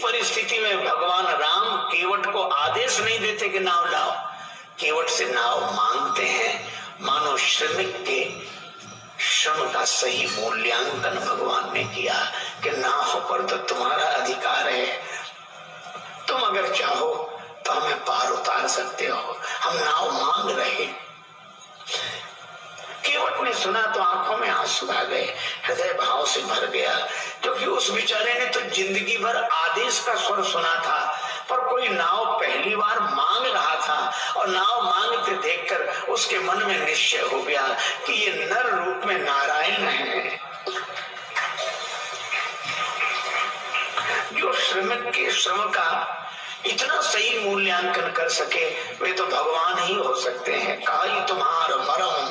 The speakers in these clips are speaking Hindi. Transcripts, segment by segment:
परिस्थिति में भगवान राम केवट को आदेश नहीं देते कि नाव लाओ, केवट से नाव मांगते हैं, मानो श्रमिक के श्रम का सही मूल्यांकन भगवान ने किया कि नाव पर तो तुम्हारा अधिकार है, तुम अगर चाहो तो हमें पार उतार सकते हो, हम नाव मांग रहे। केवट ने सुना तो आंखों में आंसू आ गए, हृदय भाव से भर गया, क्योंकि उस बेचारे ने तो जिंदगी भर आदेश का स्वर सुना था, पर कोई नाव पहली बार मांग रहा था और नाव मांगते देखकर उसके मन में निश्चय हो गया कि ये नर रूप में नारायण है। जो श्रमिक के श्रम का इतना सही मूल्यांकन कर सके वे तो भगवान ही हो सकते हैं। कहा तुम्हारा मरम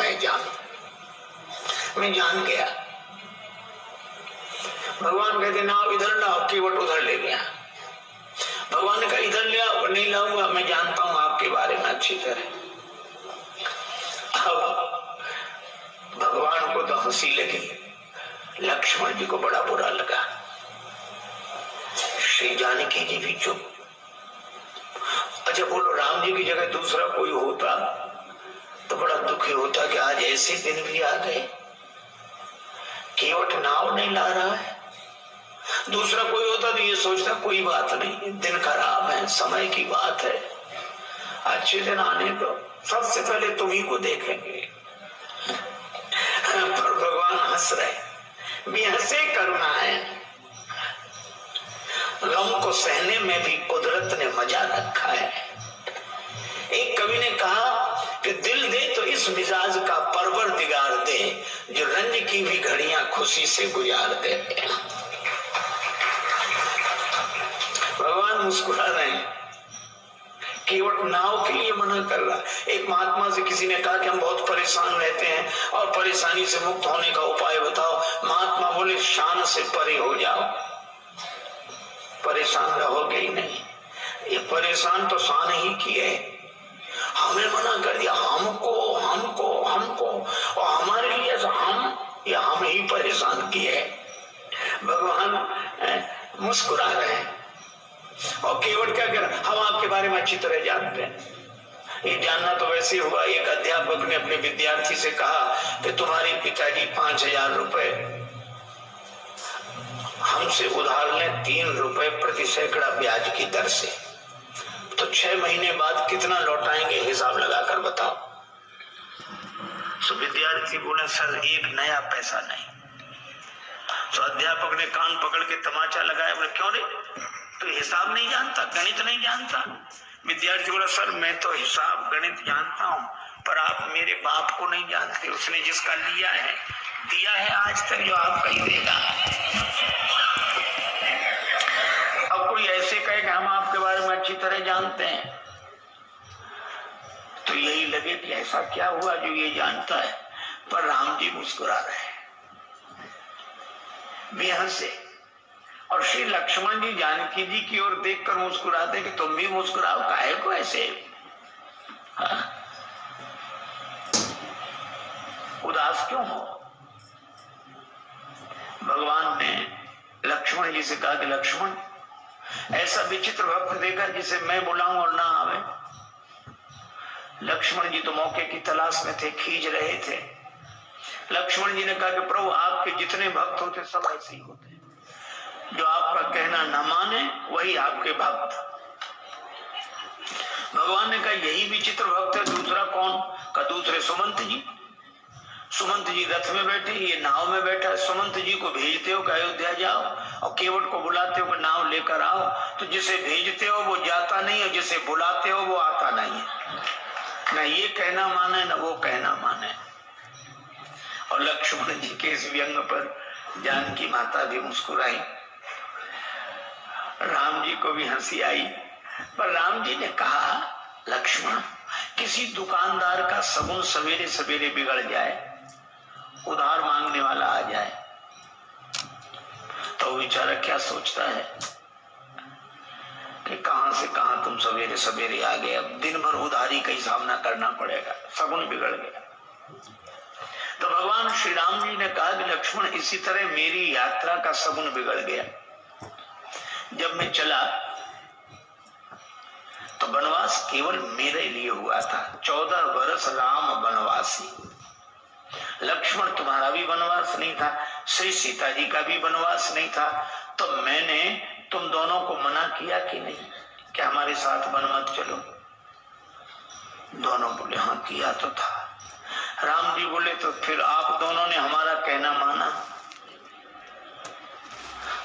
मैं जान गया। भगवान कहते नाव इधर लाओ, केवट उधर ले गया। भगवान ने कहा इधर ले आओ, नहीं लाऊंगा, मैं जानता हूं आपके बारे में अच्छी तरह। अब भगवान को तो हंसी लगी, लक्ष्मण जी को बड़ा बुरा लगा। श्री जानकी जी भी चुप। अच्छा बोलो, राम जी की जगह दूसरा कोई होता तो बड़ा दुखी होता कि आज ऐसे दिन भी आ गए, केवट नाव नहीं ला रहा है। दूसरा कोई होता तो ये सोचता कोई बात नहीं, दिन खराब है, समय की बात है, अच्छे दिन आने दो, सबसे पहले तुम्ही को देखेंगे। पर भगवान हंस रहे, भी हंसे करुणा है। गम को सहने में भी कुदरत ने मजा रखा है। एक कवि ने कहा कि दिल दे तो इस मिजाज का परवरदिगार दे, जो रंज की भी घड़ियां खुशी से गुजार दे। भगवान मुस्कुरा रहे हैं, केवट नाव के लिए मना कर रहा। एक महात्मा से किसी ने कहा कि हम बहुत परेशान रहते हैं और परेशानी से मुक्त होने का उपाय बताओ। महात्मा बोले शान से परे हो जाओ, परेशान रहोगे ही नहीं। ये परेशान तो शान ही किए, हमें मना कर दिया, हमको हमको हमको, और हमारे लिए हम ही परेशान किए। भगवान मुस्कुरा रहे हैं। और केवट क्या कर, हम आपके बारे में अच्छी तरह जानते हैं। ये जानना तो वैसे हुआ, एक अध्यापक ने अपने विद्यार्थी से कहा कि तुम्हारे पिताजी 5,000 रुपए हमसे उधार लें 3 रुपए प्रति सैकड़ा ब्याज की दर से, तो 6 महीने बाद कितना लौटाएंगे, हिसाब लगाकर बताओ। तो विद्यार्थी बोले सर 1 नया पैसा नहीं। तो अध्यापक ने कान पकड़ के तमाचा लगाया, बोले क्यों रे, तो हिसाब नहीं जानता, गणित नहीं जानता? विद्यार्थी बोला सर मैं तो हिसाब गणित जानता हूँ, पर आप मेरे बाप को नहीं जानते, उसने जिसका लिया है दिया है आज तक, जो आपका ही देगा। अब कोई ऐसे कहे कि हम आपके बारे में अच्छी तरह जानते हैं, तो यही लगे कि ऐसा क्या हुआ जो ये जानता है। पर राम जी मुस्कुरा रहे बेहद से, और श्री लक्ष्मण जी जानकी जी की ओर देखकर मुस्कुराते कि तुम भी मुस्कुराओ, काहे को ऐसे उदास क्यों हो। भगवान ने लक्ष्मण जी से कहा कि लक्ष्मण ऐसा विचित्र भक्त देखा जिसे मैं बुलाऊं और ना आवे। लक्ष्मण जी तो मौके की तलाश में थे, खींच रहे थे। लक्ष्मण जी ने कहा कि प्रभु आपके जितने भक्त होते सब ऐसे ही होते, जो आपका कहना न माने वही आपके भक्त। भगवान ने कहा यही विचित्र भक्त है, दूसरा कौन? का दूसरे सुमंत जी। सुमंत जी रथ में बैठे, ये नाव में बैठा। सुमंत जी को भेजते हो कि अयोध्या जाओ, और केवट को बुलाते हो कि नाव लेकर आओ। तो जिसे भेजते हो वो जाता नहीं है, जिसे बुलाते हो वो आता नहीं है। न ये कहना माने न वो कहना माने। और लक्ष्मण जी के इस व्यंग पर जानकी माता भी मुस्कुराई, राम जी को भी हंसी आई। पर राम जी ने कहा लक्ष्मण किसी दुकानदार का सगुन सवेरे सवेरे बिगड़ जाए, उधार मांगने वाला आ जाए, तो बेचारा क्या सोचता है कि कहां से कहां तुम सवेरे सवेरे आ गए, अब दिन भर उधारी का ही सामना करना पड़ेगा, सगुन बिगड़ गया। तो भगवान श्री राम जी ने कहा कि लक्ष्मण इसी तरह मेरी यात्रा का सगुन बिगड़ गया। जब मैं चला तो वनवास केवल मेरे लिए हुआ था। 14 वर्ष राम वनवासी। लक्ष्मण तुम्हारा भी वनवास नहीं था, श्री सीता जी का भी वनवास नहीं था, तो मैंने तुम दोनों को मना किया कि नहीं कि हमारे साथ वन मत चलो? दोनों बोले हाँ किया तो था। राम जी बोले तो फिर आप दोनों ने हमारा कहना माना?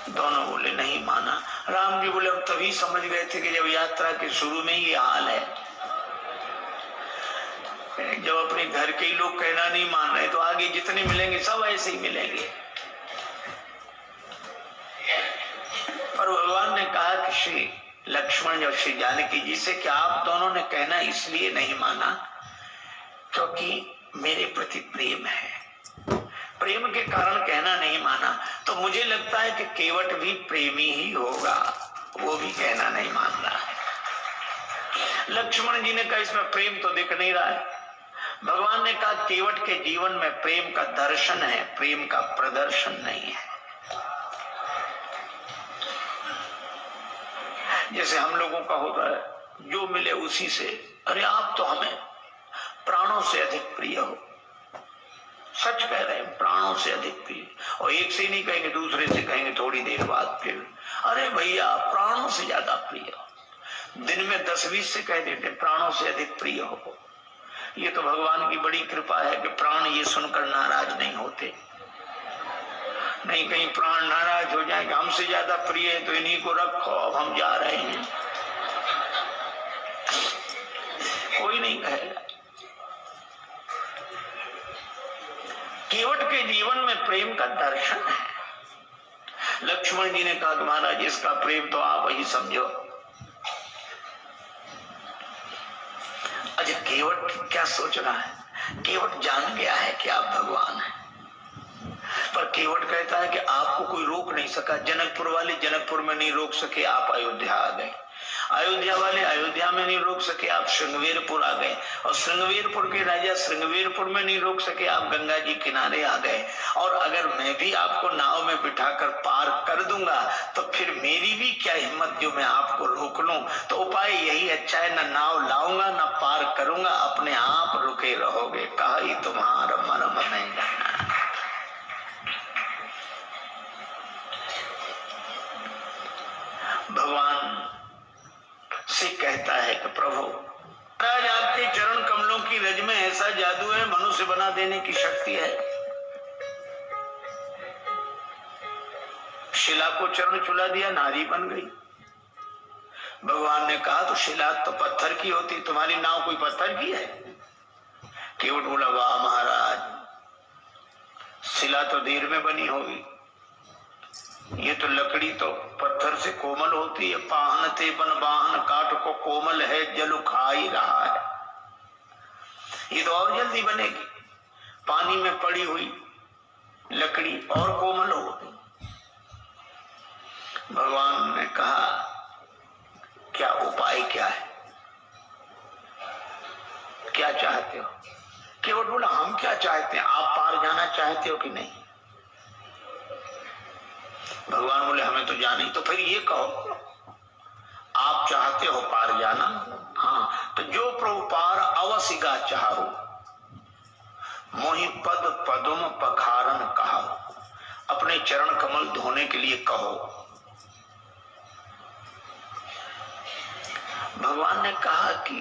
दोनों बोले नहीं माना। राम जी बोले हम तभी समझ गए थे कि जब यात्रा के शुरू में ये हाल है, जब अपने घर के ही लोग कहना नहीं मान रहे तो आगे जितने मिलेंगे सब ऐसे ही मिलेंगे। पर भगवान ने कहा कि श्री लक्ष्मण और श्री जानकी जी से कि आप दोनों ने कहना इसलिए नहीं माना क्योंकि मेरे प्रति प्रेम है, प्रेम के कारण कहना नहीं माना। तो मुझे लगता है कि केवट भी प्रेमी ही होगा, वो भी कहना नहीं मान रहा है। लक्ष्मण जी ने कहा इसमें प्रेम तो दिख नहीं रहा है। भगवान ने कहा केवट के जीवन में प्रेम का दर्शन है, प्रेम का प्रदर्शन नहीं है। जैसे हम लोगों का होता है जो मिले उसी से, अरे आप तो हमें प्राणों से अधिक प्रिय हो। सच कह रहे हैं, प्राणों से अधिक प्रिय। और एक से नहीं कहेंगे, दूसरे से कहेंगे थोड़ी देर बाद फिर, अरे भैया प्राणों से ज्यादा प्रिय हो। दिन में 10-20 से कह देते प्राणों से अधिक प्रिय हो। ये तो भगवान की बड़ी कृपा है कि प्राण ये सुनकर नाराज नहीं होते। नहीं कहीं प्राण नाराज हो जाए कि हमसे ज्यादा प्रिय है तो इन्हीं को रखो, अब हम जा रहे हैं। कोई नहीं कहेगा। केवट के जीवन में प्रेम का दर्शन है। लक्ष्मण जी ने कहा महाराज इसका प्रेम तो आप ही समझो। अच्छा केवट क्या सोच रहा है? केवट जान गया है कि आप भगवान हैं, पर केवट कहता है कि आपको कोई रोक नहीं सका। जनकपुर वाले जनकपुर में नहीं रोक सके, आप अयोध्या आ गए। अयोध्या वाले अयोध्या में नहीं रोक सके, आप श्रृंगवेरपुर आ गए। और श्रृंगवेरपुर के राजा श्रृंगवेरपुर में नहीं रोक सके, आप गंगा जी किनारे आ गए। और अगर मैं भी आपको नाव में बिठाकर पार कर दूंगा तो फिर मेरी भी क्या हिम्मत जो मैं आपको रोक लूं। तो उपाय यही है, चाहे न नाव लाऊंगा न पार करूंगा, अपने आप रुके रहोगे। कहा ही तुम्हारा मर्म नहीं जाना। भगवान से कहता है कि प्रभु आज आपके चरण कमलों की रज में ऐसा जादू है, मनुष्य बना देने की शक्ति है। शिला को चरण छुला दिया, नारी बन गई। भगवान ने कहा तो शिला तो पत्थर की होती, तुम्हारी नाव कोई पत्थर की है? केवट बोला वाह महाराज, शिला तो देर में बनी होगी, ये तो लकड़ी तो पत्थर से कोमल होती है। पाहन ते बन बाहन काट को कोमल है, जल खा ही रहा है। ये तो और जल्दी बनेगी। पानी में पड़ी हुई लकड़ी और कोमल होगी। भगवान ने कहा क्या उपाय क्या है, क्या चाहते हो? केवट बोला हम क्या चाहते हैं, आप पार जाना चाहते हो कि नहीं? भगवान बोले हमें तो जाना ही। तो फिर ये कहो आप चाहते हो पार जाना? हाँ तो जो प्रभु पार अवश्य गा चाहो, मोहि पद पदुम पखारन कहा, अपने चरण कमल धोने के लिए कहो। भगवान ने कहा कि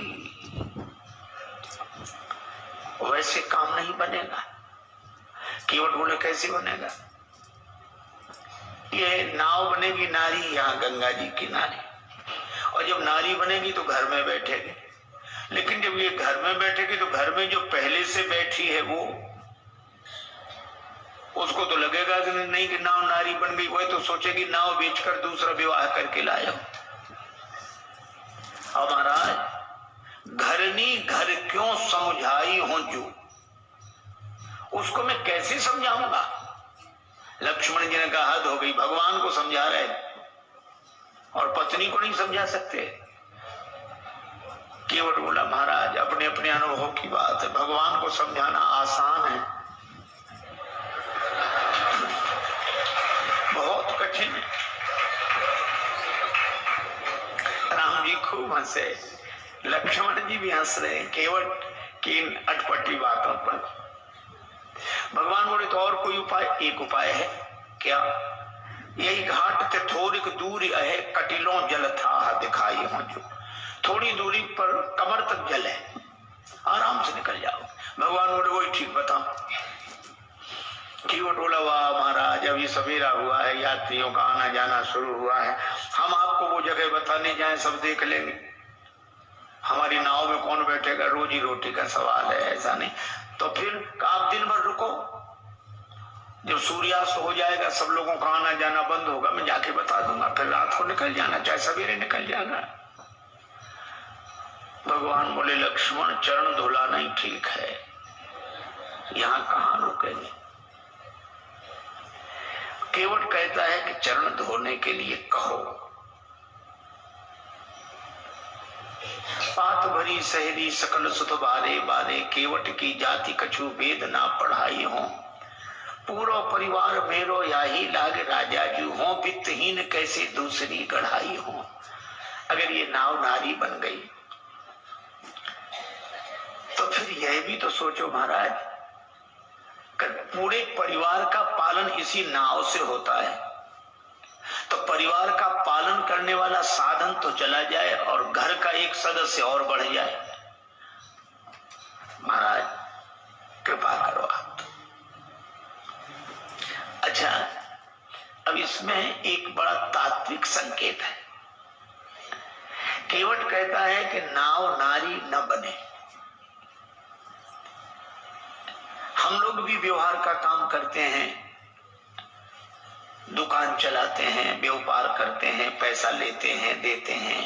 वैसे काम नहीं बनेगा। केवट बोले कैसे बनेगा? ये नाव बनेगी नारी यहाँ गंगा जी किनारे, और जब नारी बनेगी तो घर में बैठेगी। लेकिन जब ये घर में बैठेगी तो घर में जो पहले से बैठी है वो, उसको तो लगेगा कि नहीं कि नाव नारी बन गई, वही तो सोचेगी नाव बेचकर दूसरा विवाह करके लाया। अब महाराज घरनी घर क्यों समझाई हो जो, उसको मैं कैसे समझाऊंगा? लक्ष्मण जी ने कहा हद हो गई, भगवान को समझा रहे और पत्नी को नहीं समझा सकते। केवट बोला महाराज अपने अपने अनुभव की बात है, भगवान को समझाना आसान है, बहुत कठिन है। जी खूब हंसे, लक्ष्मण जी भी हंस रहे केवट की इन अटपटी बातों पर। भगवान बोले तो और कोई उपाय? एक उपाय है। क्या? यही घाट ते थोड़ी दूरी है, कटिलों जल था दिखाई हो, जो थोड़ी दूरी पर कमर तक जल है, आराम से निकल जाओ। भगवान बोले वही ठीक, बताओ। केवट बोला वाह महाराज, अभी सवेरा हुआ है, यात्रियों का आना जाना शुरू हुआ है, हम आपको वो जगह बताने जाएं सब देख लेंगे, हमारी नाव में कौन बैठेगा, रोजी रोटी का सवाल है, ऐसा नहीं। तो फिर आप दिन भर रुको, जब सूर्यास्त हो जाएगा सब लोगों का आना जाना बंद होगा, मैं जाके बता दूंगा, फिर रात को निकल जाना, चाहे सवेरे निकल जाना। भगवान बोले लक्ष्मण चरण धुलाना ही ठीक है, यहाँ कहाँ रुकेंगे। केवट कहता है कि चरण धोने के लिए कहो। पात भरी सहेली सकल सुत बारे बारे, केवट की जाति कछु वेद ना पढ़ाई हो, पूरा परिवार मेरो याही लाग राजा जू हो, वित्तहीन कैसे दूसरी गढ़ाई हो। अगर ये नाव नारी बन गई तो फिर यह भी तो सोचो महाराज, पूरे परिवार का पालन इसी नाव से होता है, तो परिवार का पालन करने वाला साधन तो चला जाए और घर का एक सदस्य और बढ़ जाए। महाराज कृपा करो आप। अच्छा, अब इसमें एक बड़ा तात्विक संकेत है। केवट कहता है कि नाव नारी न बने। हम लोग भी व्यवहार का काम करते हैं, दुकान चलाते हैं, व्यापार करते हैं, पैसा लेते हैं, देते हैं।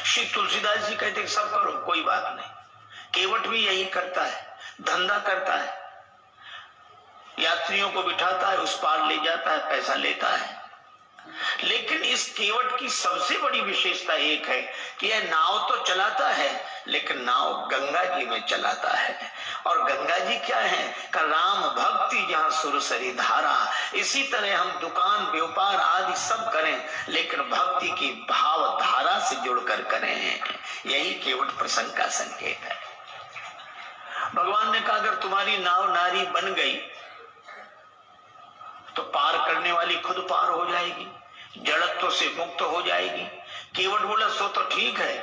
श्री तुलसीदास जी कहते हैं सब करो, कोई बात नहीं। केवट भी यही करता है, धंधा करता है, यात्रियों को बिठाता है, उस पार ले जाता है, पैसा लेता है। लेकिन इस केवट की सबसे बड़ी विशेषता एक है कि यह नाव तो चलाता है, लेकिन नाव गंगा जी में चलाता है। और गंगा जी क्या है? का राम भक्ति जहाँ सुरसरी धारा। इसी तरह हम दुकान व्यापार आदि सब करें, लेकिन भक्ति की भाव धारा से जुड़कर करें। यही केवट प्रसंग का संकेत है। भगवान ने कहा अगर तुम्हारी नाव नारी बन गई तो पार करने वाली खुद पार हो जाएगी, जड़त्व से मुक्त हो जाएगी। केवट बोला सो तो ठीक है,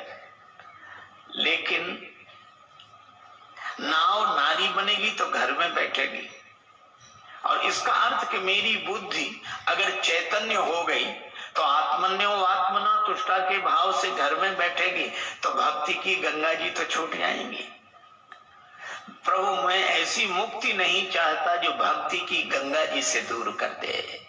लेकिन नाव नारी बनेगी तो घर में बैठेगी, और इसका अर्थ कि मेरी बुद्धि अगर चैतन्य हो गई तो आत्मन्यो आत्मना तुष्टा के भाव से घर में बैठेगी, तो भक्ति की गंगा जी तो छूट जाएंगी। प्रभु मैं ऐसी मुक्ति नहीं चाहता जो भक्ति की गंगा जी से दूर कर दे।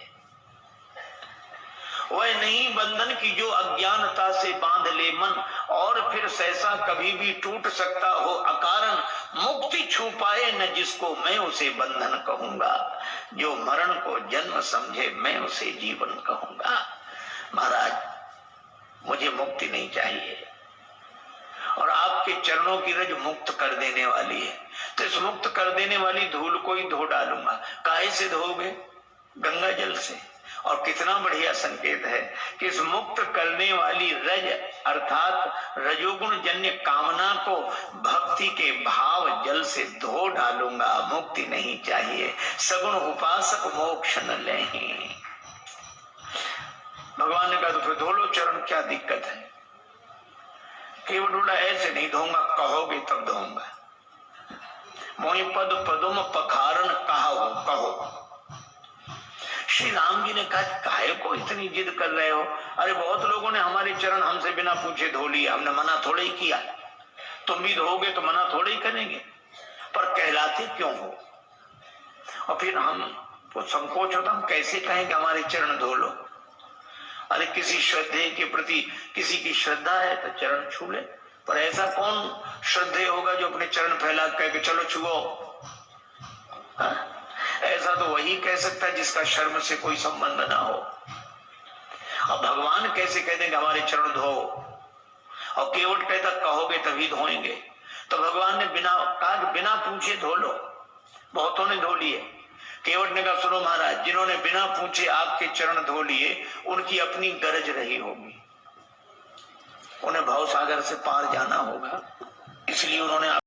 वह नहीं बंधन की जो अज्ञानता से बांध ले मन, और फिर सहसा कभी भी टूट सकता हो अकारण। मुक्ति छू पाए न जिसको मैं उसे बंधन कहूंगा, जो मरण को जन्म समझे मैं उसे जीवन कहूंगा। महाराज मुझे मुक्ति नहीं चाहिए, और आपके चरणों की रज मुक्त कर देने वाली है, तो इस मुक्त कर देने वाली धूल को ही धो डालूंगा। काहे से धोगे? गंगा जल से। और कितना बढ़िया संकेत है कि इस मुक्त करने वाली रज अर्थात रजोगुण जन्य कामना को भक्ति के भाव जल से धो डालूंगा। मुक्ति नहीं चाहिए, सगुण उपासक मोक्ष न लें। भगवान ने कहा तो फिर धो लो चरण, क्या दिक्कत है? केवट बोला ऐसे नहीं धोऊंगा, कहोगे तब धोऊंगा। मोहि पद पदुम पखारन कहो। श्री राम जी ने कहा काहे को इतनी जिद कर रहे हो? अरे बहुत लोगों ने हमारे चरण हमसे बिना पूछे धो लिया, हमने मना थोड़े ही किया। तुम भी धोगे तो मना थोड़े ही करेंगे, पर कहलाते क्यों हो? और फिर हम तो संकोच होता, हम कैसे कहें कि हमारे चरण धो लो? अरे किसी श्रद्धे के प्रति किसी की श्रद्धा है तो चरण छू ले, पर ऐसा कौन श्रद्धेय होगा जो अपने चरण फैला कह के चलो छुओ? ऐसा तो वही कह सकता है जिसका शर्म से कोई संबंध ना हो। अब भगवान कैसे कह देंगे हमारे चरण धो? और केवट कहता कहोगे तभी धोएंगे। तो भगवान ने बिना पूछे धो लो। बहुतों ने धो लिए। केवट ने कहा सुनो महाराज, जिन्होंने बिना पूछे आपके चरण धो लिए उनकी अपनी गरज रही होगी, उन्हें भवसागर से पार जाना होगा, इसलिए उन्होंने